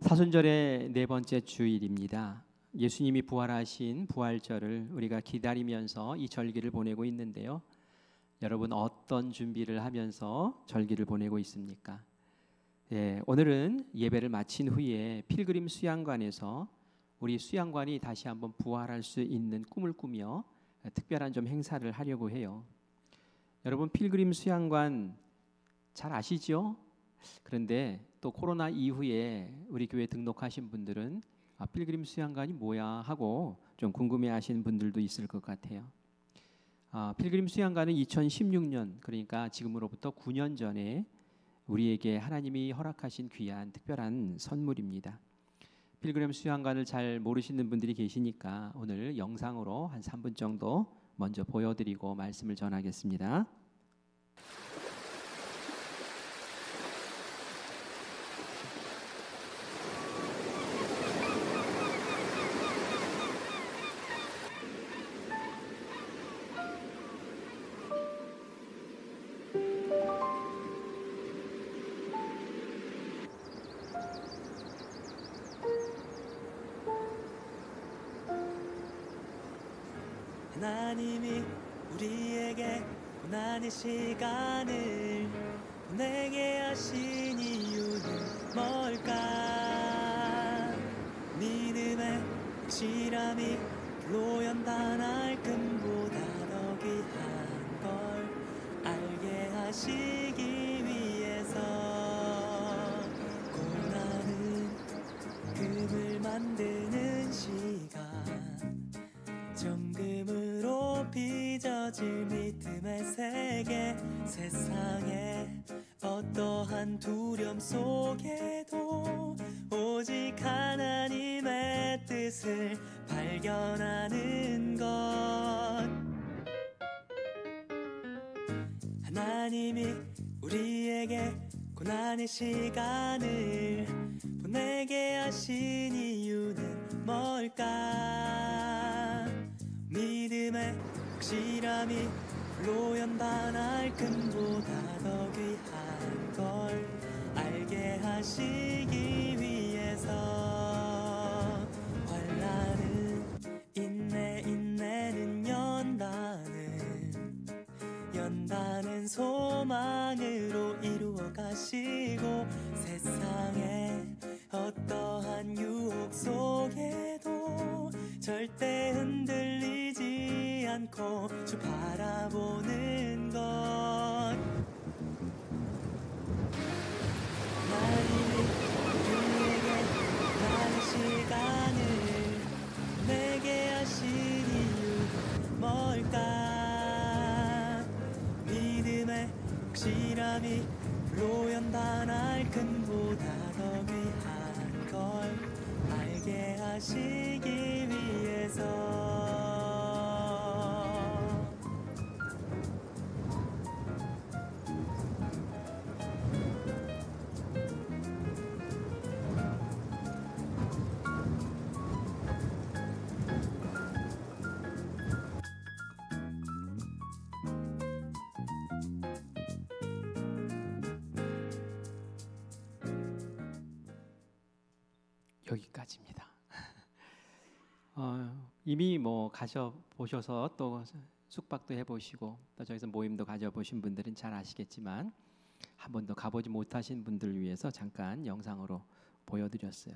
사순절의 네 번째 주일입니다. 예수님이 부활하신 부활절을 우리가 기다리면서 이 절기를 보내고 있는데요. 여러분 어떤 준비를 하면서 절기를 보내고 있습니까? 오늘은 예배를 마친 후에 필그림 수양관에서 우리 수양관이 다시 한번 부활할 수 있는 꿈을 꾸며 특별한 좀 행사를 하려고 해요. 여러분 필그림 수양관 잘 아시죠? 그런데 또 코로나 이후에 우리 교회 등록하신 분들은 필그림 수양관이 뭐야 하고 좀 궁금해하시는 분들도 있을 것 같아요. 필그림 수양관은 2016년, 그러니까 지금으로부터 9년 전에 우리에게 하나님이 허락하신 귀한 특별한 선물입니다. 필그림 수양관을 잘 모르시는 분들이 계시니까 오늘 영상으로 한 3분 정도 먼저 보여드리고 말씀을 전하겠습니다. 하나님이 우리에게 고난의 시간을 보내게 하신 이유는 뭘까? 믿음의 확실함이 불로 연단할 금보다 더 귀한 걸 알게 하시기 위해서 고난은 금을 만드는 시간, 정금으로 빚어질 믿음의 세계, 세상에 어떠한 두려움 속에도 오직 하나님의 뜻을 발견하는 것. 하나님이 우리에게 고난의 시간을 보내게 하신 이유는 뭘까? 믿음의 확실함이 불로 연단할 금보다 더 귀한 걸 알게 하시기 위해서 환난은 인내는 연단은 소망으로 이루어 가시고, 세상에 어떠한 유혹 속에도 절대 흔들리지 않고 주 바라보는 것. 하나님이 우리에게 고난의 시간을 내게 하신 이유는 뭘까? 믿음의 확실함이 불로 연단할 금보다 더 귀한 걸 알게 하시기 위해서. 여기까지입니다. 이미 가셔보셔서 또 숙박도 해보시고 또 저기서 모임도 가져보신 분들은 잘 아시겠지만 한 번도 가보지 못하신 분들을 위해서 잠깐 영상으로 보여드렸어요.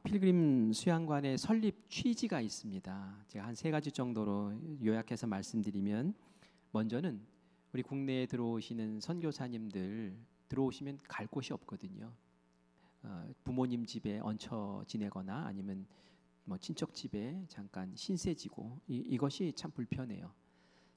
필그림 수양관의 설립 취지가 있습니다. 제가 한 3가지 정도로 요약해서 말씀드리면, 먼저는 우리 국내에 들어오시는 선교사님들 들어오시면 갈 곳이 없거든요. 부모님 집에 얹혀 지내거나 아니면 친척 집에 잠깐 신세지고 이것이 참 불편해요.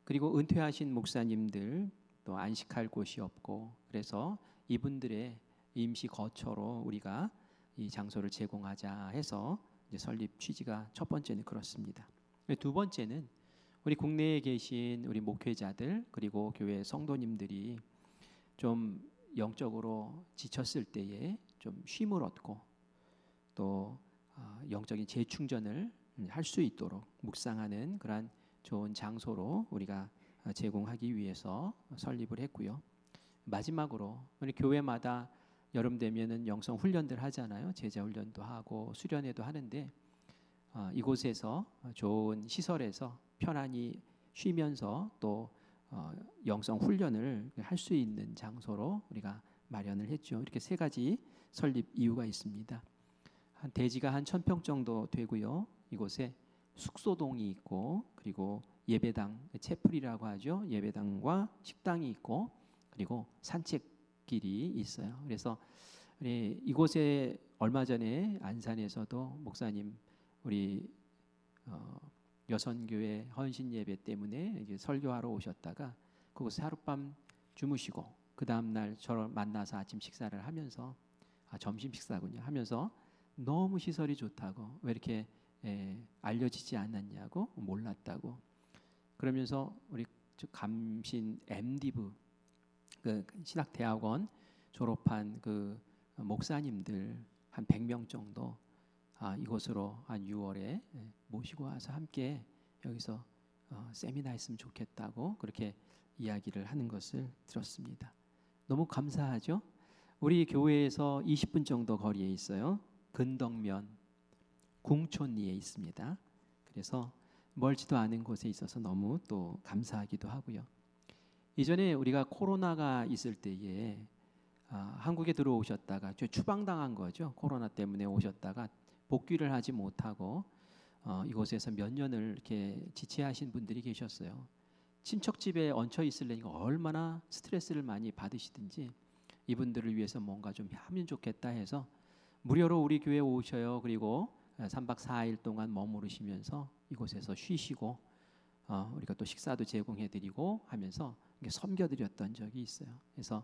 그리고 은퇴하신 목사님들 또 안식할 곳이 없고, 그래서 이분들의 임시 거처로 우리가 이 장소를 제공하자 해서 이제 설립 취지가 첫 번째는 그렇습니다. 두 번째는 우리 국내에 계신 우리 목회자들 그리고 교회 성도님들이 좀 영적으로 지쳤을 때에 좀 쉼을 얻고 또 영적인 재충전을 할 수 있도록 묵상하는 그러한 좋은 장소로 우리가 제공하기 위해서 설립을 했고요. 마지막으로 우리 교회마다 여름 되면은 영성 훈련들 하잖아요. 제자 훈련도 하고 수련회도 하는데 이곳에서 좋은 시설에서 편안히 쉬면서 또 영성 훈련을 할 수 있는 장소로 우리가 마련을 했죠. 이렇게 세 가지 설립 이유가 있습니다. 대지가 한 1,000평 정도 되고요. 이곳에 숙소동이 있고 그리고 예배당, 채플이라고 하죠. 예배당과 식당이 있고 그리고 산책길이 있어요. 그래서 이곳에 얼마 전에 안산에서도 목사님 우리 여선교회 헌신 예배 때문에 설교하러 오셨다가 그곳에 하룻밤 주무시고 그 다음 날 저를 만나서 아침 식사를 하면서 점심 식사군요. 하면서 너무 시설이 좋다고 왜 이렇게 알려지지 않았냐고 몰랐다고 그러면서 우리 감신 MDiv 그 신학대학원 졸업한 그 목사님들 한 100명 정도 이곳으로 한 6월에 모시고 와서 함께 여기서 세미나 했으면 좋겠다고 그렇게 이야기를 하는 것을 들었습니다. 너무 감사하죠? 우리 교회에서 20분 정도 거리에 있어요. 근덕면 궁촌리에 있습니다. 그래서 멀지도 않은 곳에 있어서 너무 또 감사하기도 하고요. 이전에 우리가 코로나가 있을 때에 한국에 들어오셨다가 추방당한 거죠. 코로나 때문에 오셨다가 복귀를 하지 못하고 이곳에서 몇 년을 이렇게 지체하신 분들이 계셨어요. 친척 집에 얹혀 있으려니까 얼마나 스트레스를 많이 받으시든지 이분들을 위해서 뭔가 좀 하면 좋겠다 해서 무료로 우리 교회에 오셔요. 그리고 3박 4일 동안 머무르시면서 이곳에서 쉬시고 우리가 또 식사도 제공해드리고 하면서 섬겨드렸던 적이 있어요. 그래서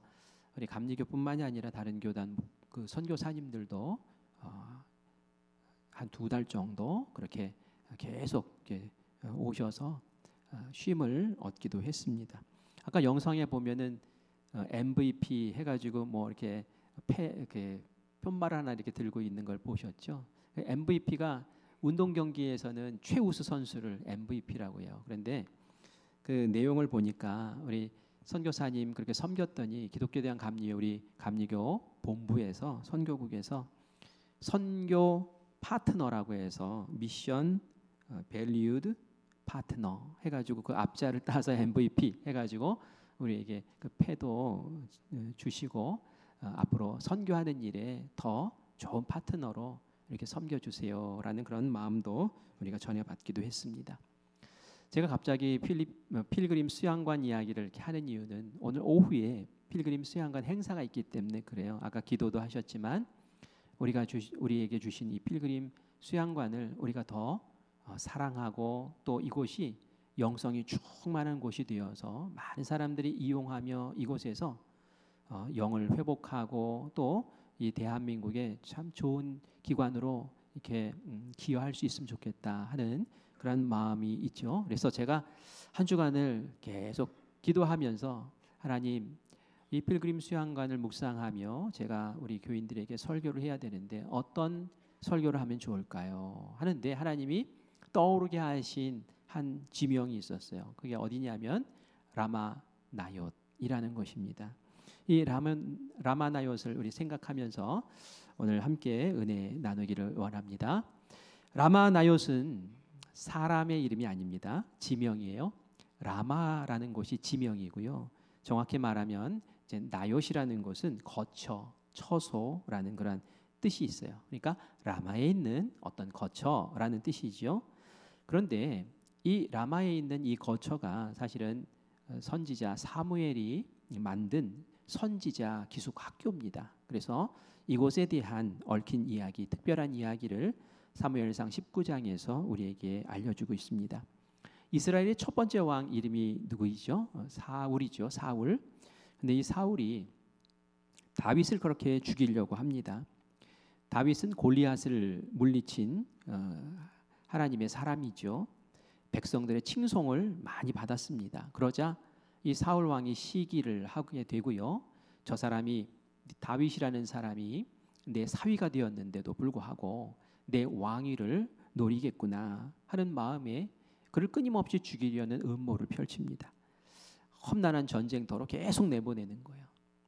우리 감리교뿐만이 아니라 다른 교단 그 선교사님들도 한 2달 정도 그렇게 계속 이렇게 오셔서 쉼을 얻기도 했습니다. 아까 영상에 보면은 MVP 해가지고 뭐 이렇게 편말 하나 이렇게 들고 있는 걸 보셨죠? MVP가 운동 경기에서는 최우수 선수를 MVP라고 해요. 그런데 그 내용을 보니까 우리 선교사님 그렇게 섬겼더니 기독교에 대한 감리회 우리 감리교 본부에서 선교국에서 선교 파트너라고 해서 미션 밸류드 파트너 해가지고 그 앞자를 따서 MVP 해가지고 우리에게 그 패도 주시고 앞으로 선교하는 일에 더 좋은 파트너로 이렇게 섬겨주세요라는 그런 마음도 우리가 전해받기도 했습니다. 제가 갑자기 필그림 수양관 이야기를 이렇게 하는 이유는 오늘 오후에 필그림 수양관 행사가 있기 때문에 그래요. 아까 기도도 하셨지만 우리에게 주신 이 필그림 수양관을 우리가 더 사랑하고 또 이곳이 영성이 충만한 곳이 되어서 많은 사람들이 이용하며 이곳에서 영을 회복하고 또 이 대한민국에 참 좋은 기관으로 이렇게 기여할 수 있으면 좋겠다 하는 그런 마음이 있죠. 그래서 제가 한 주간을 계속 기도하면서 하나님 이 필그림 수양관을 묵상하며 제가 우리 교인들에게 설교를 해야 되는데 어떤 설교를 하면 좋을까요? 하는데 하나님이 떠오르게 하신 한 지명이 있었어요. 그게 어디냐면 라마나옅이라는 것입니다. 이 라마나옅을 우리 생각하면서 오늘 함께 은혜 나누기를 원합니다. 라마나옅은 사람의 이름이 아닙니다. 지명이에요. 라마라는 곳이 지명이고요. 정확히 말하면 이제 나옅이라는 곳은 거처, 처소라는 그런 뜻이 있어요. 그러니까 라마에 있는 어떤 거처라는 뜻이죠. 그런데 이 라마에 있는 이 거처가 사실은 선지자 사무엘이 만든 선지자 기숙 학교입니다. 그래서 이곳에 대한 얽힌 이야기, 특별한 이야기를 사무엘상 19장에서 우리에게 알려주고 있습니다. 이스라엘의 첫 번째 왕 이름이 누구이죠? 사울이죠. 사울. 근데 이 사울이 다윗을 그렇게 죽이려고 합니다. 다윗은 골리앗을 물리친 하나님의 사람이죠. 백성들의 칭송을 많이 받았습니다. 그러자 이 사울 왕이 시기를 하게 되고요. 저 사람이 다윗이라는 사람이 내 사위가 되었는데도 불구하고 내 왕위를 노리겠구나 하는 마음에 그를 끊임없이 죽이려는 음모를 펼칩니다. 험난한 전쟁터로 계속 내보내는 거예요.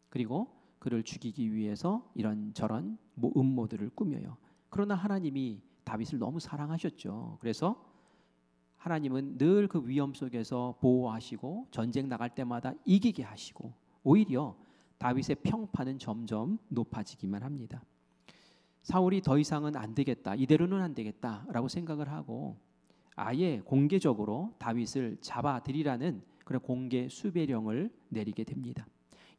그리고 그를 죽이기 위해서 이런저런 음모들을 꾸며요. 그러나 하나님이 다윗을 너무 사랑하셨죠. 그래서 하나님은 늘 그 위험 속에서 보호하시고 전쟁 나갈 때마다 이기게 하시고 오히려 다윗의 평판은 점점 높아지기만 합니다. 사울이 더 이상은 안 되겠다, 이대로는 안 되겠다라고 생각을 하고 아예 공개적으로 다윗을 잡아들이라는 그런 공개 수배령을 내리게 됩니다.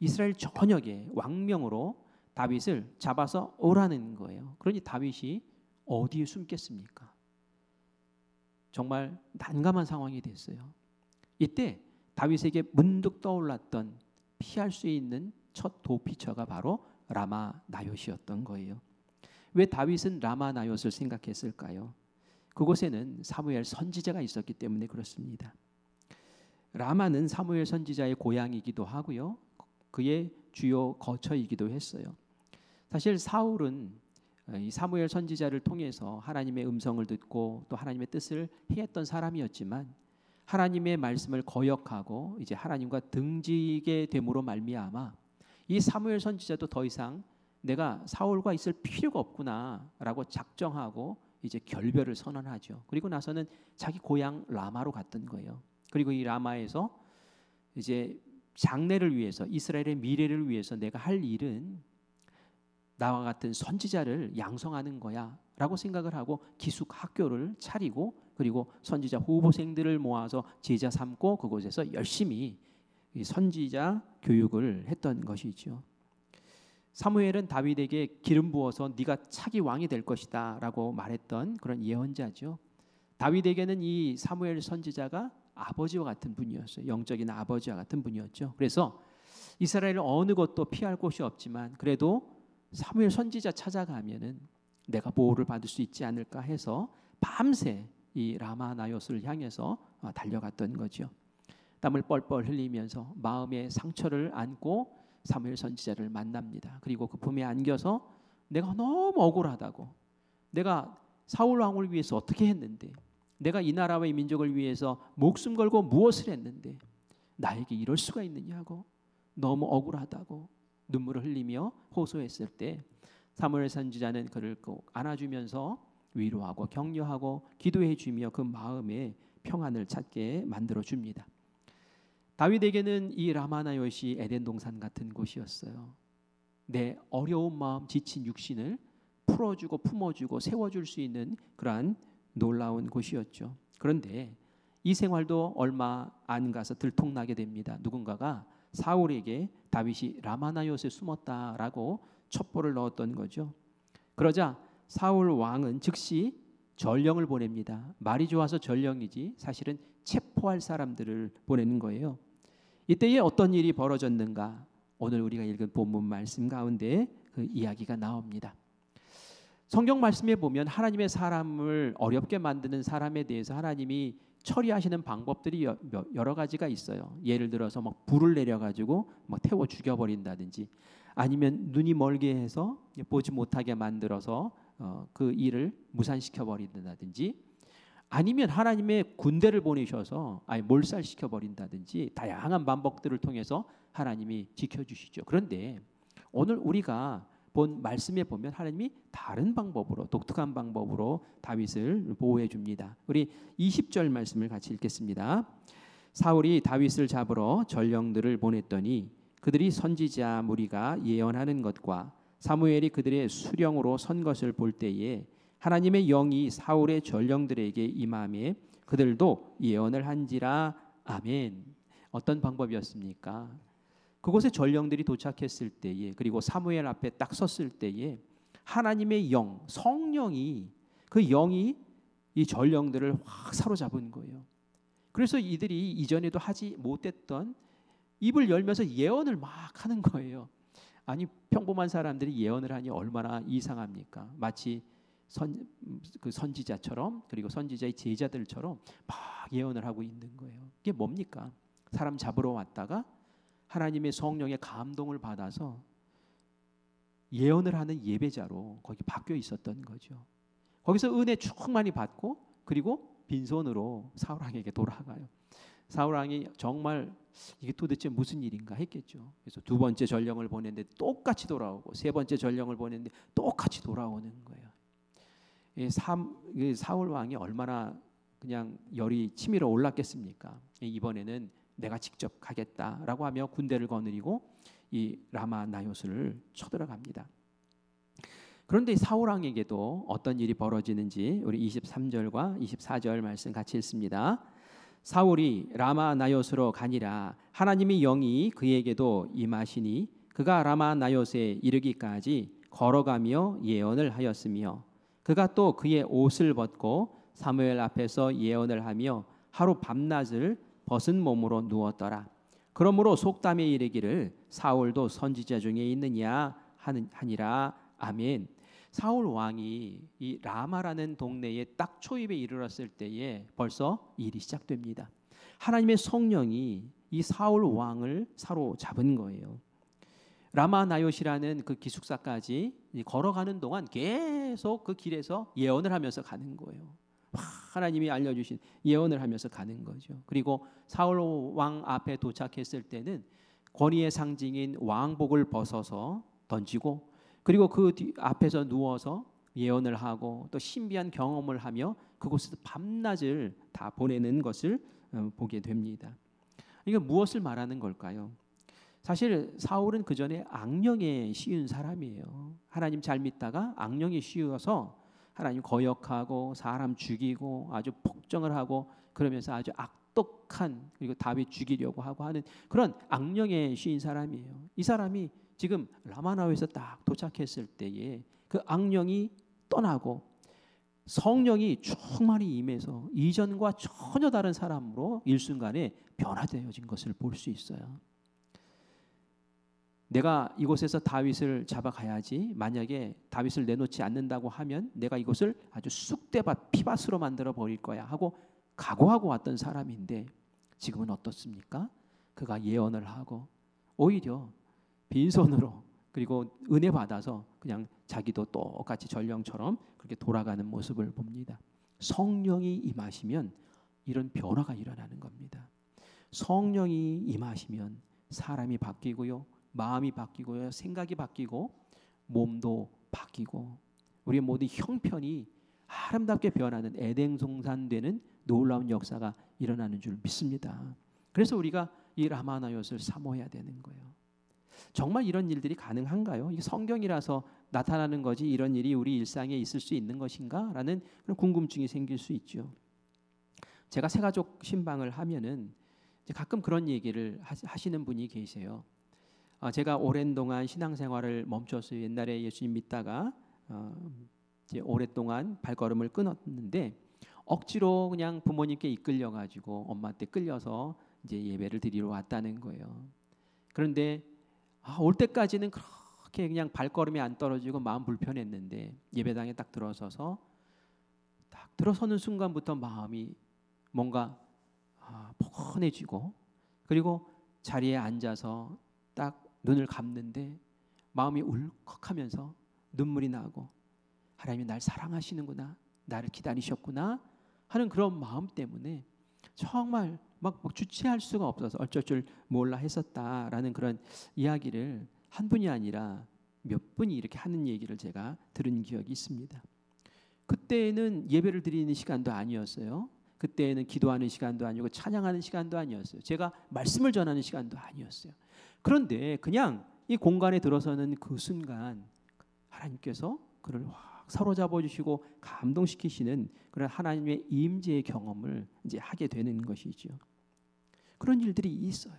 이스라엘 전역에 왕명으로 다윗을 잡아서 오라는 거예요. 그러니 다윗이 어디에 숨겠습니까? 정말 난감한 상황이 됐어요. 이때 다윗에게 문득 떠올랐던 피할 수 있는 첫 도피처가 바로 라마 나옅이었던 거예요. 왜 다윗은 라마 나옅을 생각했을까요? 그곳에는 사무엘 선지자가 있었기 때문에 그렇습니다. 라마는 사무엘 선지자의 고향이기도 하고요, 그의 주요 거처이기도 했어요. 사실 사울은 이 사무엘 선지자를 통해서 하나님의 음성을 듣고 또 하나님의 뜻을 행했던 사람이었지만 하나님의 말씀을 거역하고 이제 하나님과 등지게 됨으로 말미암아 이 사무엘 선지자도 더 이상 내가 사울과 있을 필요가 없구나라고 작정하고 이제 결별을 선언하죠. 그리고 나서는 자기 고향 라마로 갔던 거예요. 그리고 이 라마에서 이제 장래를 위해서, 이스라엘의 미래를 위해서 내가 할 일은 나와 같은 선지자를 양성하는 거야 라고 생각을 하고 기숙 학교를 차리고 그리고 선지자 후보생들을 모아서 제자 삼고 그곳에서 열심히 선지자 교육을 했던 것이죠. 사무엘은 다윗에게 기름 부어서 네가 차기 왕이 될 것이다 라고 말했던 그런 예언자죠. 다윗에게는 이 사무엘 선지자가 아버지와 같은 분이었어요. 영적인 아버지와 같은 분이었죠. 그래서 이스라엘은 어느 것도 피할 곳이 없지만 그래도 사무엘 선지자 찾아가면은 내가 보호를 받을 수 있지 않을까 해서 밤새 이 라마 나옅을 향해서 달려갔던 거죠. 땀을 뻘뻘 흘리면서 마음의 상처를 안고 사무엘 선지자를 만납니다. 그리고 그 품에 안겨서 내가 너무 억울하다고, 내가 사울 왕을 위해서 어떻게 했는데, 내가 이 나라와 이 민족을 위해서 목숨 걸고 무엇을 했는데 나에게 이럴 수가 있느냐고 너무 억울하다고 눈물을 흘리며 호소했을 때 사무엘 선지자는 그를 꼭 안아주면서 위로하고 격려하고 기도해 주며 그 마음에 평안을 찾게 만들어 줍니다. 다윗에게는 이 라마 나옅이 에덴 동산 같은 곳이었어요. 내 어려운 마음, 지친 육신을 풀어주고 품어주고 세워줄 수 있는 그러한 놀라운 곳이었죠. 그런데 이 생활도 얼마 안 가서 들통나게 됩니다. 누군가가 사울에게 다윗이 라마 나옅에 숨었다라고 첩보를 넣었던 거죠. 그러자 사울 왕은 즉시 전령을 보냅니다. 말이 좋아서 전령이지 사실은 체포할 사람들을 보내는 거예요. 이때에 어떤 일이 벌어졌는가? 오늘 우리가 읽은 본문 말씀 가운데 그 이야기가 나옵니다. 성경 말씀에 보면 하나님의 사람을 어렵게 만드는 사람에 대해서 하나님이 처리하시는 방법들이 여러 가지가 있어요. 예를 들어서 막 불을 내려가지고 막 태워 죽여버린다든지, 아니면 눈이 멀게 해서 보지 못하게 만들어서 그 일을 무산시켜 버린다든지, 아니면 하나님의 군대를 보내셔서 아예 몰살시켜 버린다든지, 다양한 방법들을 통해서 하나님이 지켜주시죠. 그런데 오늘 우리가 본 말씀에 보면 하나님이 다른 방법으로, 독특한 방법으로 다윗을 보호해 줍니다. 우리 20절 말씀을 같이 읽겠습니다. 사울이 다윗을 잡으러 전령들을 보냈더니 그들이 선지자 무리가 예언하는 것과 사무엘이 그들의 수령으로 선 것을 볼 때에 하나님의 영이 사울의 전령들에게 임함에 그들도 예언을 한지라. 아멘. 어떤 방법이었습니까? 그곳에 전령들이 도착했을 때에, 그리고 사무엘 앞에 딱 섰을 때에 하나님의 영, 성령이, 그 영이 이 전령들을 확 사로잡은 거예요. 그래서 이들이 이전에도 하지 못했던 입을 열면서 예언을 막 하는 거예요. 아니, 평범한 사람들이 예언을 하니 얼마나 이상합니까? 마치 그 선지자처럼, 그리고 선지자의 제자들처럼 막 예언을 하고 있는 거예요. 이게 뭡니까? 사람 잡으러 왔다가 하나님의 성령의 감동을 받아서 예언을 하는 예배자로 거기 바뀌어 있었던 거죠. 거기서 은혜 충만히 받고 그리고 빈손으로 사울 왕에게 돌아가요. 사울 왕이 정말 이게 도대체 무슨 일인가 했겠죠. 그래서 두 번째 전령을 보냈는데 똑같이 돌아오고 세 번째 전령을 보냈는데 똑같이 돌아오는 거예요. 이 사울 왕이 얼마나 그냥 열이 치밀어 올랐겠습니까? 이번에는 내가 직접 가겠다라고 하며 군대를 거느리고 이 라마 나요스를 쳐들어갑니다. 그런데 사울 왕에게도 어떤 일이 벌어지는지 우리 23절과 24절 말씀 같이 읽습니다. 사울이 라마 나요스로 가니라. 하나님의 영이 그에게도 임하시니 그가 라마 나요스에 이르기까지 걸어가며 예언을 하였으며 그가 또 그의 옷을 벗고 사무엘 앞에서 예언을 하며 하루 밤낮을 벗은 몸으로 누웠더라. 그러므로 속담에 이르기를 사울도 선지자 중에 있느냐 하니라. 아멘. 사울 왕이 이 라마라는 동네에 딱 초입에 이르렀을 때에 벌써 일이 시작됩니다. 하나님의 성령이 이 사울 왕을 사로잡은 거예요. 라마 나요시라는 그 기숙사까지 걸어가는 동안 계속 그 길에서 예언을 하면서 가는 거예요. 하나님이 알려주신 예언을 하면서 가는 거죠. 그리고 사울 왕 앞에 도착했을 때는 권위의 상징인 왕복을 벗어서 던지고 그리고 그 앞에서 누워서 예언을 하고 또 신비한 경험을 하며 그곳에서 밤낮을 다 보내는 것을 보게 됩니다. 이게 무엇을 말하는 걸까요? 사실 사울은 그 전에 악령에 씌운 사람이에요. 하나님 잘 믿다가 악령에 씌워서 하나님 거역하고 사람 죽이고 아주 폭정을 하고 그러면서 아주 악독한 그리고 다윗 죽이려고 하고 하는 그런 악령에 씌인 사람이에요. 이 사람이 지금 라마나오에서 딱 도착했을 때에 그 악령이 떠나고 성령이 충만히 임해서 이전과 전혀 다른 사람으로 일순간에 변화되어진 것을 볼 수 있어요. 내가 이곳에서 다윗을 잡아가야지. 만약에 다윗을 내놓지 않는다고 하면 내가 이곳을 아주 쑥대밭 피밭으로 만들어 버릴 거야 하고 각오하고 왔던 사람인데 지금은 어떻습니까? 그가 예언을 하고 오히려 빈손으로 그리고 은혜 받아서 그냥 자기도 똑같이 전령처럼 그렇게 돌아가는 모습을 봅니다. 성령이 임하시면 이런 변화가 일어나는 겁니다. 성령이 임하시면 사람이 바뀌고요. 마음이 바뀌고요. 생각이 바뀌고 몸도 바뀌고 우리의 모든 형편이 아름답게 변하는 에덴송산되는 놀라운 역사가 일어나는 줄 믿습니다. 그래서 우리가 이 라마나요스를 사모해야 되는 거예요. 정말 이런 일들이 가능한가요? 이게 성경이라서 나타나는 거지 이런 일이 우리 일상에 있을 수 있는 것인가? 라는 그런 궁금증이 생길 수 있죠. 제가 새가족 신방을 하면은 가끔 그런 얘기를 하시는 분이 계세요. 제가 오랜 동안 신앙생활을 멈췄어요. 옛날에 예수님 믿다가 이제 오랫동안 발걸음을 끊었는데 억지로 그냥 부모님께 이끌려 가지고 엄마한테 끌려서 이제 예배를 드리러 왔다는 거예요. 그런데 올 때까지는 그렇게 그냥 발걸음이 안 떨어지고 마음 불편했는데 예배당에 딱 들어서서 딱 들어서는 순간부터 마음이 뭔가 포근해지고 그리고 자리에 앉아서 딱 눈을 감는데 마음이 울컥하면서 눈물이 나고 하나님이 날 사랑하시는구나, 나를 기다리셨구나 하는 그런 마음 때문에 정말 막 주체할 수가 없어서 어쩔 줄 몰라 했었다라는 그런 이야기를 한 분이 아니라 몇 분이 이렇게 하는 얘기를 제가 들은 기억이 있습니다. 그때는 예배를 드리는 시간도 아니었어요. 그때는 기도하는 시간도 아니고 찬양하는 시간도 아니었어요. 제가 말씀을 전하는 시간도 아니었어요. 그런데 그냥 이 공간에 들어서는 그 순간 하나님께서 그를 확 사로잡아 주시고 감동시키시는 그런 하나님의 임재의 경험을 이제 하게 되는 것이죠. 그런 일들이 있어요.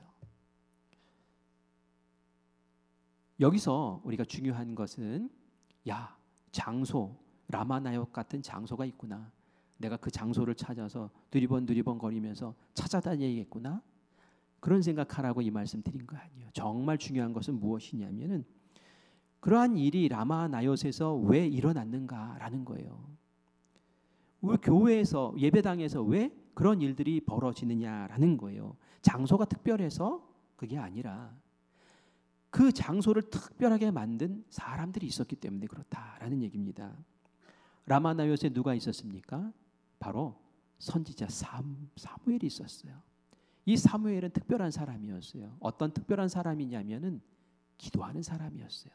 여기서 우리가 중요한 것은 장소, 라마나역 같은 장소가 있구나. 내가 그 장소를 찾아서 두리번 거리면서 찾아다녀야겠구나. 그런 생각하라고 이 말씀 드린 거 아니에요. 정말 중요한 것은 무엇이냐면은 그러한 일이 라마나요스에서 왜 일어났는가라는 거예요. 왜 교회에서 예배당에서 왜 그런 일들이 벌어지느냐라는 거예요. 장소가 특별해서 그게 아니라 그 장소를 특별하게 만든 사람들이 있었기 때문에 그렇다라는 얘기입니다. 라마나요스에 누가 있었습니까? 바로 선지자 사무엘이 있었어요. 이 사무엘은 특별한 사람이었어요. 어떤 특별한 사람이냐면은 기도하는 사람이었어요.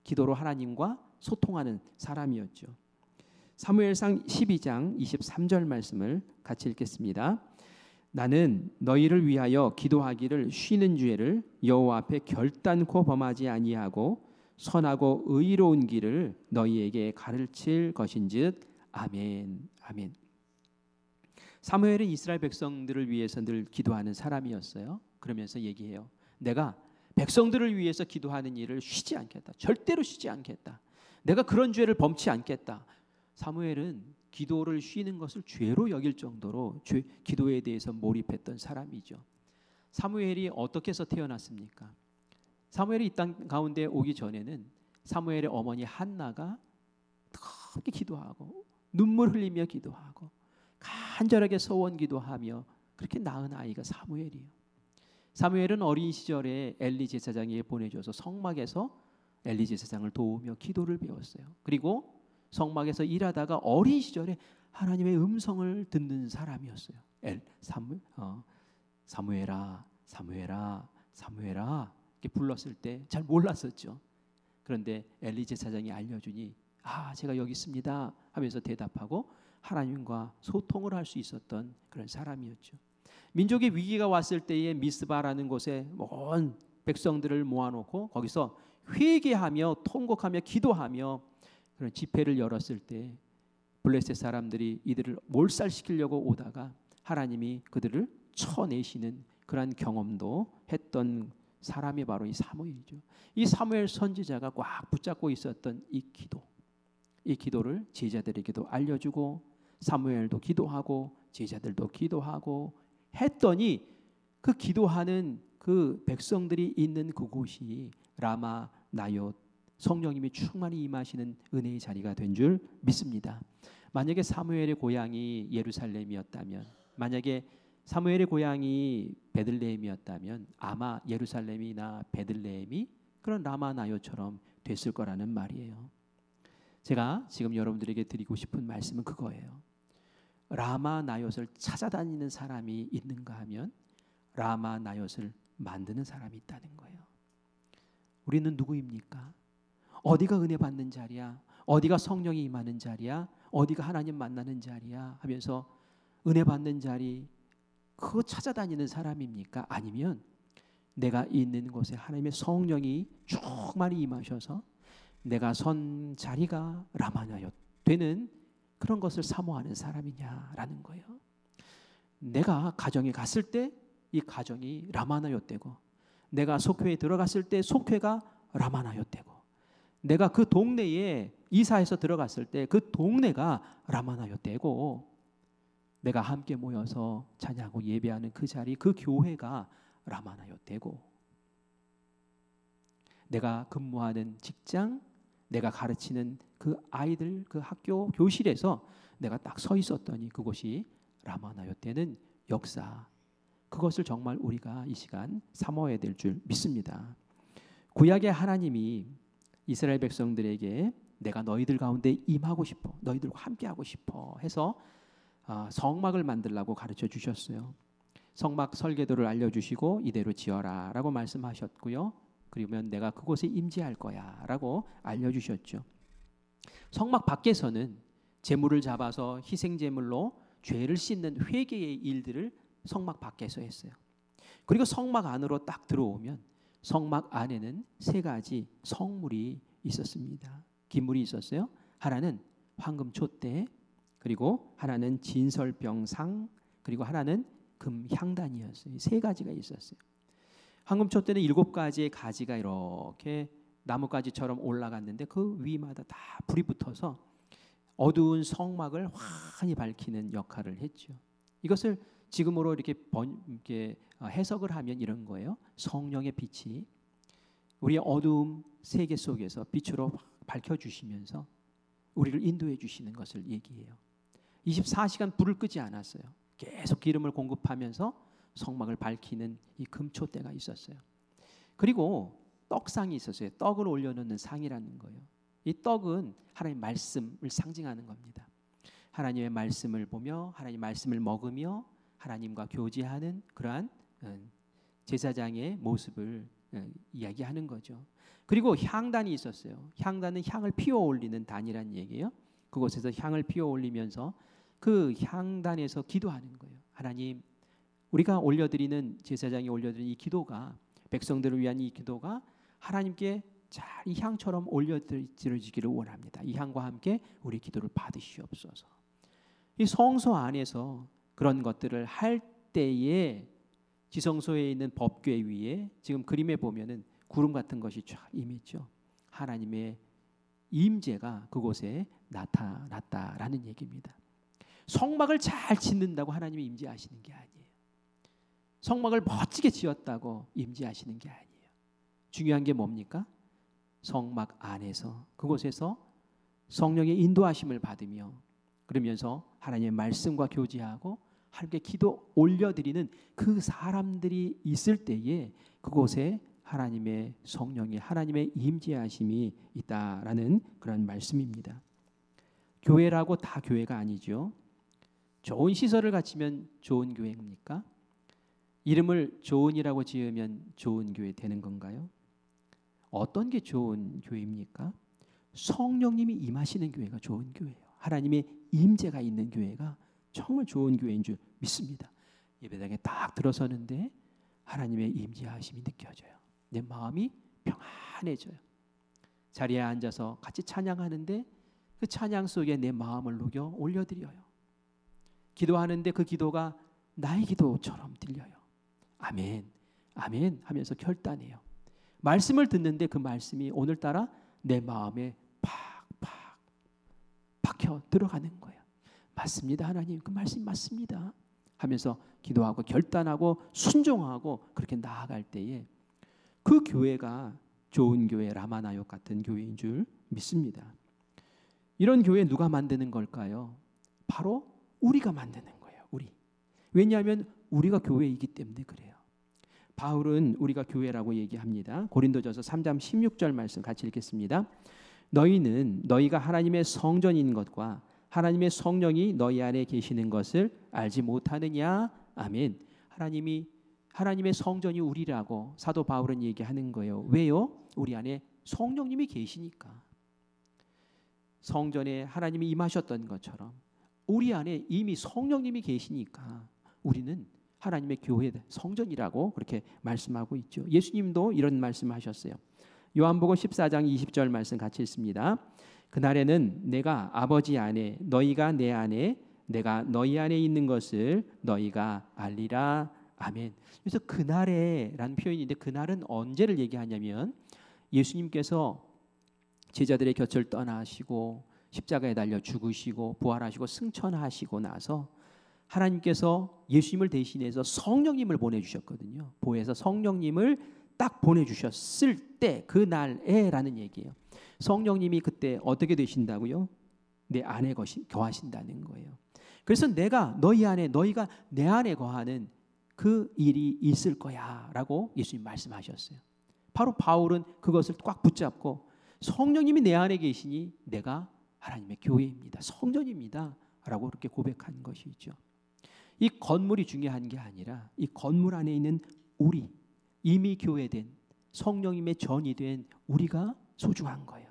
기도로 하나님과 소통하는 사람이었죠. 사무엘상 12장 23절 말씀을 같이 읽겠습니다. 나는 너희를 위하여 기도하기를 쉬는 죄를 여호와 앞에 결단코 범하지 아니하고 선하고 의로운 길을 너희에게 가르칠 것인즉 아멘. 아멘. 사무엘은 이스라엘 백성들을 위해서 늘 기도하는 사람이었어요. 그러면서 얘기해요. 내가 백성들을 위해서 기도하는 일을 쉬지 않겠다. 절대로 쉬지 않겠다. 내가 그런 죄를 범치 않겠다. 사무엘은 기도를 쉬는 것을 죄로 여길 정도로 기도에 대해서 몰입했던 사람이죠. 사무엘이 어떻게 해서 태어났습니까? 사무엘이 이 땅 가운데 오기 전에는 사무엘의 어머니 한나가 크게 기도하고 눈물 흘리며 기도하고 간절하게 소원 기도하며 그렇게 낳은 아이가 사무엘이에요. 사무엘은 어린 시절에 엘리 제사장에게 보내줘서 성막에서 엘리 제사장을 도우며 기도를 배웠어요. 그리고 성막에서 일하다가 어린 시절에 하나님의 음성을 듣는 사람이었어요. 사무엘아, 사무엘아, 사무엘아 이렇게 불렀을 때 잘 몰랐었죠. 그런데 엘리 제사장이 알려주니 제가 여기 있습니다 하면서 대답하고 하나님과 소통을 할 수 있었던 그런 사람이었죠. 민족의 위기가 왔을 때에 미스바라는 곳에 온 백성들을 모아놓고 거기서 회개하며 통곡하며 기도하며 그런 집회를 열었을 때 블레셋 사람들이 이들을 몰살시키려고 오다가 하나님이 그들을 쳐내시는 그러한 경험도 했던 사람이 바로 이 사무엘이죠. 이 사무엘 선지자가 꽉 붙잡고 있었던 이 기도를 제자들에게도 알려주고 사무엘도 기도하고 제자들도 기도하고 했더니 그 기도하는 그 백성들이 있는 그곳이 라마 나옅 성령님이 충만히 임하시는 은혜의 자리가 된 줄 믿습니다. 만약에 사무엘의 고향이 예루살렘이었다면, 만약에 사무엘의 고향이 베들레헴이었다면 아마 예루살렘이나 베들레헴이 그런 라마 나옅처럼 됐을 거라는 말이에요. 제가 지금 여러분들에게 드리고 싶은 말씀은 그거예요. 라마 나옅을 찾아다니는 사람이 있는가 하면 라마 나옅을 만드는 사람이 있다는 거예요. 우리는 누구입니까? 어디가 은혜 받는 자리야? 어디가 성령이 임하는 자리야? 어디가 하나님 만나는 자리야? 하면서 은혜 받는 자리 그거 찾아다니는 사람입니까? 아니면 내가 있는 곳에 하나님의 성령이 충만히 임하셔서 내가 선 자리가 라마 나옅 되는 그런 것을 사모하는 사람이냐라는 거예요. 내가 가정에 갔을 때 이 가정이 라마 나옅 되고, 내가 속회에 들어갔을 때 속회가 라마 나옅 되고, 내가 그 동네에 이사해서 들어갔을 때 그 동네가 라마 나옅 되고, 내가 함께 모여서 찬양하고 예배하는 그 자리, 그 교회가 라마 나옅 되고, 내가 근무하는 직장, 내가 가르치는 그 아이들 그 학교 교실에서 내가 딱 서 있었더니 그곳이 라마 나옅 되는 역사, 그것을 정말 우리가 이 시간 사모해야 될 줄 믿습니다. 구약의 하나님이 이스라엘 백성들에게 내가 너희들 가운데 임하고 싶어, 너희들과 함께하고 싶어 해서 성막을 만들라고 가르쳐 주셨어요. 성막 설계도를 알려주시고 이대로 지어라 라고 말씀하셨고요. 그러면 내가 그곳에 임재할 거야 라고 알려주셨죠. 성막 밖에서는 제물을 잡아서 희생제물로 죄를 씻는 회개의 일들을 성막 밖에서 했어요. 그리고 성막 안으로 딱 들어오면 성막 안에는 세 가지 성물이 있었습니다. 기물이 있었어요. 하나는 황금 촛대, 그리고 하나는 진설병상, 그리고 하나는 금 향단이었어요. 세 가지가 있었어요. 황금 촛대는 7가지의 가지가 이렇게 나뭇가지처럼 올라갔는데 그 위마다 다 불이 붙어서 어두운 성막을 환히 밝히는 역할을 했죠. 이것을 지금으로 이렇게 해석을 하면 이런 거예요. 성령의 빛이 우리의 어두움 세계 속에서 빛으로 밝혀주시면서 우리를 인도해 주시는 것을 얘기해요. 24시간 불을 끄지 않았어요. 계속 기름을 공급하면서 성막을 밝히는 이 금초대가 있었어요. 그리고 떡상이 있었어요. 떡을 올려놓는 상이라는 거예요. 이 떡은 하나님의 말씀을 상징하는 겁니다. 하나님의 말씀을 보며 하나님의 말씀을 먹으며 하나님과 교제하는 그러한 제사장의 모습을 이야기하는 거죠. 그리고 향단이 있었어요. 향단은 향을 피워 올리는 단이라는 얘기예요. 그곳에서 향을 피워 올리면서 그 향단에서 기도하는 거예요. 하나님, 우리가 올려드리는, 제사장이 올려드리는 이 기도가, 백성들을 위한 이 기도가 하나님께 잘 이 향처럼 올려드려지기를 원합니다. 이 향과 함께 우리 기도를 받으시옵소서. 이 성소 안에서 그런 것들을 할 때에 지성소에 있는 법궤 위에 지금 그림에 보면은 구름 같은 것이 쫙 임했죠. 하나님의 임재가 그곳에 나타났다라는 얘기입니다. 성막을 잘 짓는다고 하나님이 임재하시는 게 아니에요. 성막을 멋지게 지었다고 임재하시는 게 아니에요. 중요한 게 뭡니까? 성막 안에서, 그곳에서 성령의 인도하심을 받으며, 그러면서 하나님의 말씀과 교제하고 하나님께 기도 올려드리는 그 사람들이 있을 때에 그곳에 하나님의 성령이, 하나님의 임재하심이 있다라는 그런 말씀입니다. 교회라고 다 교회가 아니죠. 좋은 시설을 갖추면 좋은 교회입니까? 이름을 좋은이라고 지으면 좋은 교회 되는 건가요? 어떤 게 좋은 교회입니까? 성령님이 임하시는 교회가 좋은 교회예요. 하나님의 임재가 있는 교회가 정말 좋은 교회인 줄 믿습니다. 예배당에 딱 들어서는데 하나님의 임재하심이 느껴져요. 내 마음이 평안해져요. 자리에 앉아서 같이 찬양하는데 그 찬양 속에 내 마음을 녹여 올려드려요. 기도하는데 그 기도가 나의 기도처럼 들려요. 아멘, 아멘 하면서 결단해요. 말씀을 듣는데 그 말씀이 오늘따라 내 마음에 팍팍 박혀 들어가는 거예요. 맞습니다, 하나님. 그 말씀 맞습니다 하면서 기도하고 결단하고 순종하고 그렇게 나아갈 때에 그 교회가 좋은 교회, 라마나욕 같은 교회인 줄 믿습니다. 이런 교회 누가 만드는 걸까요? 바로 우리가 만드는 거예요. 우리. 왜냐하면 우리가 교회이기 때문에 그래요. 바울은 우리가 교회라고 얘기합니다. 고린도전서 3장 16절 말씀 같이 읽겠습니다. 너희는 너희가 하나님의 성전인 것과 하나님의 성령이 너희 안에 계시는 것을 알지 못하느냐? 아멘. 하나님의 성전이 우리라고 사도 바울은 얘기하는 거예요. 왜요? 우리 안에 성령님이 계시니까. 성전에 하나님이 임하셨던 것처럼 우리 안에 이미 성령님이 계시니까 우리는 하나님의 교회 성전이라고 그렇게 말씀하고 있죠. 예수님도 이런 말씀하셨어요. 요한복음 14장 20절 말씀 같이 읽습니다. 그날에는 내가 아버지 안에, 너희가 내 안에, 내가 너희 안에 있는 것을 너희가 알리라. 아멘. 그래서 그날에라는 표현인데 그날은 언제를 얘기하냐면 예수님께서 제자들의 곁을 떠나시고 십자가에 달려 죽으시고 부활하시고 승천하시고 나서 하나님께서 예수님을 대신해서 성령님을 보내주셨거든요. 보혜사 성령님을 딱 보내주셨을 때 그날에라는 얘기예요. 성령님이 그때 어떻게 되신다고요? 내 안에 거하신다는 거예요. 그래서 내가 너희 안에, 너희가 내 안에 거하는 그 일이 있을 거야 라고 예수님 말씀하셨어요. 바로 바울은 그것을 꽉 붙잡고 성령님이 내 안에 계시니 내가 하나님의 교회입니다, 성전입니다 라고 그렇게 고백한 것이죠. 이 건물이 중요한 게 아니라 이 건물 안에 있는 우리, 이미 교회된 성령님의 전이 된 우리가 소중한 거예요.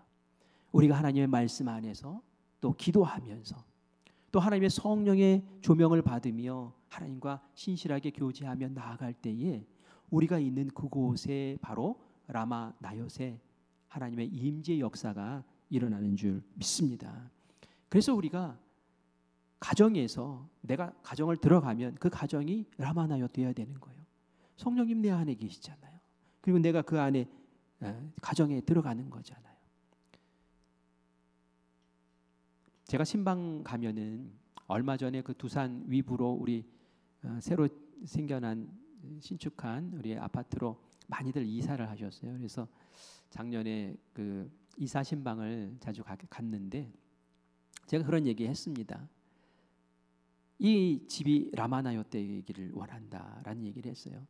우리가 하나님의 말씀 안에서 또 기도하면서 또 하나님의 성령의 조명을 받으며 하나님과 신실하게 교제하며 나아갈 때에 우리가 있는 그곳에 바로 라마 나요세 하나님의 임재 역사가 일어나는 줄 믿습니다. 그래서 우리가 가정에서 내가 가정을 들어가면 그 가정이 라마나요 되어야 되는 거예요. 성령님 내 안에 계시잖아요. 그리고 내가 그 안에 가정에 들어가는 거잖아요. 제가 신방 가면은 얼마 전에 그 두산 위부로 우리 새로 생겨난 신축한 우리 아파트로 많이들 이사를 하셨어요. 그래서 작년에 그 이사 신방을 자주 갔는데 제가 그런 얘기했습니다. 이 집이 라마나요 때이기를 원한다라는 얘기를 했어요.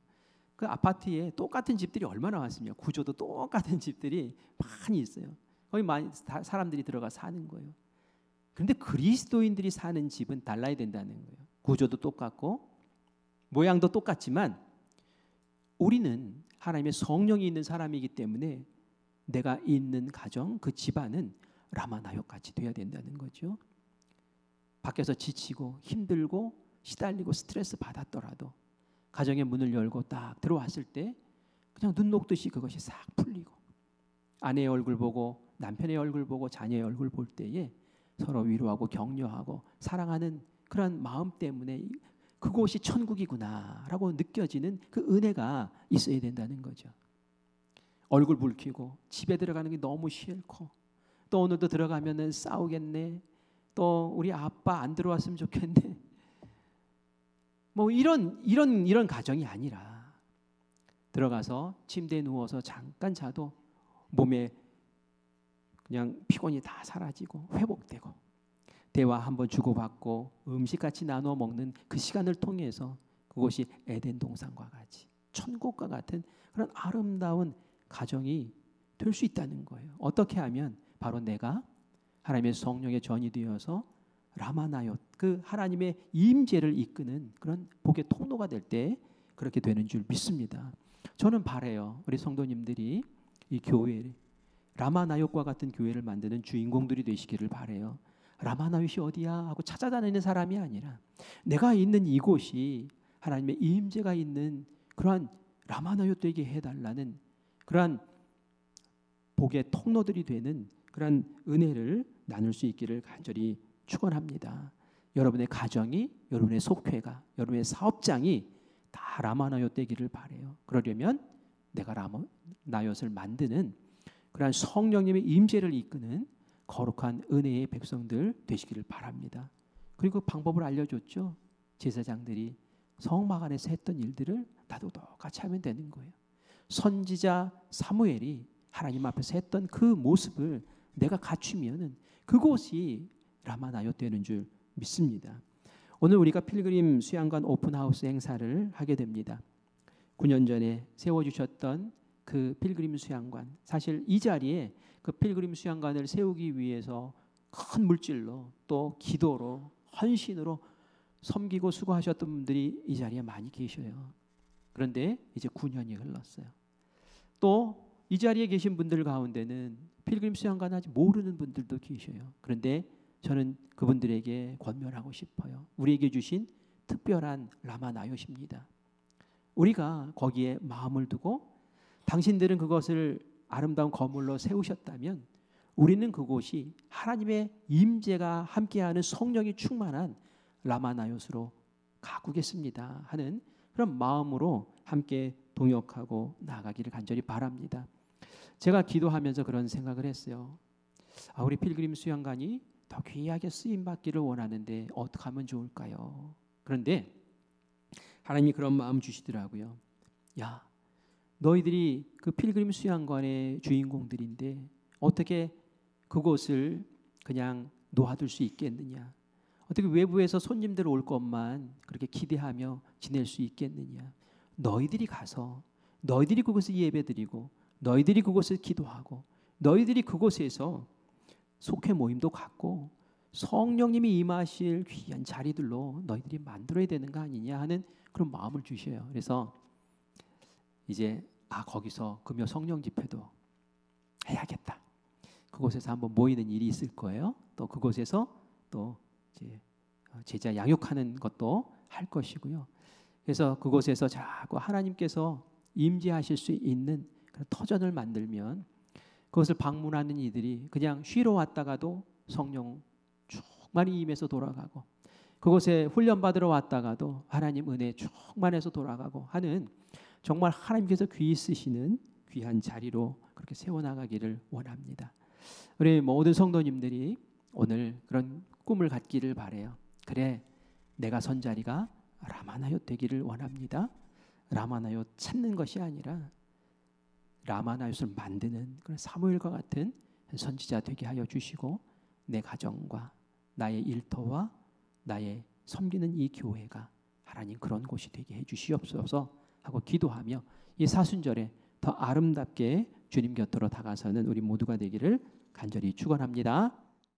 그 아파트에 똑같은 집들이 얼마나 많습니까? 구조도 똑같은 집들이 많이 있어요. 거기 많이 사람들이 들어가 사는 거예요. 그런데 그리스도인들이 사는 집은 달라야 된다는 거예요. 구조도 똑같고 모양도 똑같지만 우리는 하나님의 성령이 있는 사람이기 때문에 내가 있는 가정, 그 집안은 라마나요 같이 돼야 된다는 거죠. 밖에서 지치고 힘들고 시달리고 스트레스 받았더라도 가정의 문을 열고 딱 들어왔을 때 그냥 눈 녹듯이 그것이 싹 풀리고, 아내의 얼굴 보고 남편의 얼굴 보고 자녀의 얼굴 볼 때에 서로 위로하고 격려하고 사랑하는 그런 마음 때문에 그곳이 천국이구나라고 느껴지는 그 은혜가 있어야 된다는 거죠. 얼굴 붉히고 집에 들어가는 게 너무 싫고, 또 오늘도 들어가면은 싸우겠네, 또 우리 아빠 안 들어왔으면 좋겠네, 뭐 이런 가정이 아니라 들어가서 침대에 누워서 잠깐 자도 몸에 그냥 피곤이 다 사라지고 회복되고, 대화 한번 주고받고 음식 같이 나누어 먹는 그 시간을 통해서 그것이 에덴 동산과 같이 천국과 같은 그런 아름다운 가정이 될 수 있다는 거예요. 어떻게 하면? 바로 내가 하나님의 성령의 전이 되어서 라마나얏, 그 하나님의 임재를 이끄는 그런 복의 통로가 될 때 그렇게 되는 줄 믿습니다. 저는 바라요, 우리 성도님들이 이 교회 라마나얏과 같은 교회를 만드는 주인공들이 되시기를 바라요. 라마나얏이 어디야 하고 찾아다니는 사람이 아니라 내가 있는 이곳이 하나님의 임재가 있는 그러한 라마나얏 되게 해달라는 그러한 복의 통로들이 되는 그러한 은혜를 나눌 수 있기를 간절히 축원합니다. 여러분의 가정이, 여러분의 속회가, 여러분의 사업장이 다 라마나얏 되기를 바라요. 그러려면 내가 라마나얏을 만드는 그러한 성령님의 임재를 이끄는 거룩한 은혜의 백성들 되시기를 바랍니다. 그리고 방법을 알려줬죠. 제사장들이 성막 안에서 했던 일들을 나도 똑같이 하면 되는 거예요. 선지자 사무엘이 하나님 앞에서 했던 그 모습을 내가 갖추면은 그곳이 라마나얏 되는 줄 믿습니다. 오늘 우리가 필그림 수양관 오픈하우스 행사를 하게 됩니다. 9년 전에 세워주셨던 그 필그림 수양관, 사실 이 자리에 그 필그림 수양관을 세우기 위해서 큰 물질로 또 기도로 헌신으로 섬기고 수고하셨던 분들이 이 자리에 많이 계셔요. 그런데 이제 9년이 흘렀어요. 또 이 자리에 계신 분들 가운데는 필그림 수양관 아직 모르는 분들도 계셔요. 그런데 저는 그분들에게 권면하고 싶어요. 우리에게 주신 특별한 라마나얏입니다. 우리가 거기에 마음을 두고 당신들은 그것을 아름다운 건물로 세우셨다면 우리는 그곳이 하나님의 임재가 함께하는 성령이 충만한 라마나얏으로 가꾸겠습니다 하는 그런 마음으로 함께 동역하고 나아가기를 간절히 바랍니다. 제가 기도하면서 그런 생각을 했어요. 우리 필그림 수양관이 더 귀하게 쓰임받기를 원하는데 어떻게 하면 좋을까요? 그런데 하나님이 그런 마음 주시더라고요. 야, 너희들이 그 필그림 수양관의 주인공들인데 어떻게 그곳을 그냥 놓아둘 수 있겠느냐? 어떻게 외부에서 손님들 올 것만 그렇게 기대하며 지낼 수 있겠느냐? 너희들이 가서 너희들이 그곳에 예배드리고 너희들이 그곳에 기도하고 너희들이 그곳에서 속회 모임도 갖고 성령님이 임하실 귀한 자리들로 너희들이 만들어야 되는 거 아니냐 하는 그런 마음을 주셔요. 그래서 이제 거기서 금요 성령 집회도 해야겠다. 그곳에서 한번 모이는 일이 있을 거예요. 또 그곳에서 또 이제 제자 양육하는 것도 할 것이고요. 그래서 그곳에서 자꾸 하나님께서 임재하실 수 있는 그런 터전을 만들면 그것을 방문하는 이들이 그냥 쉬러 왔다가도 성령 충만히 임해서 돌아가고, 그곳에 훈련받으러 왔다가도 하나님 은혜 충만해서 돌아가고 하는, 정말 하나님께서 귀히 쓰시는 귀한 자리로 그렇게 세워나가기를 원합니다. 우리 모든 성도님들이 오늘 그런 꿈을 갖기를 바라요. 그래, 내가 선 자리가 라마나얏 되기를 원합니다. 라마나얏 찾는 것이 아니라 라마나얏을 만드는 그런 사무엘과 같은 선지자 되게 하여 주시고, 내 가정과 나의 일터와 나의 섬기는 이 교회가 하나님 그런 곳이 되게 해 주시옵소서 하고 기도하며 이 사순절에 더 아름답게 주님 곁으로 다가서는 우리 모두가 되기를 간절히 축원합니다.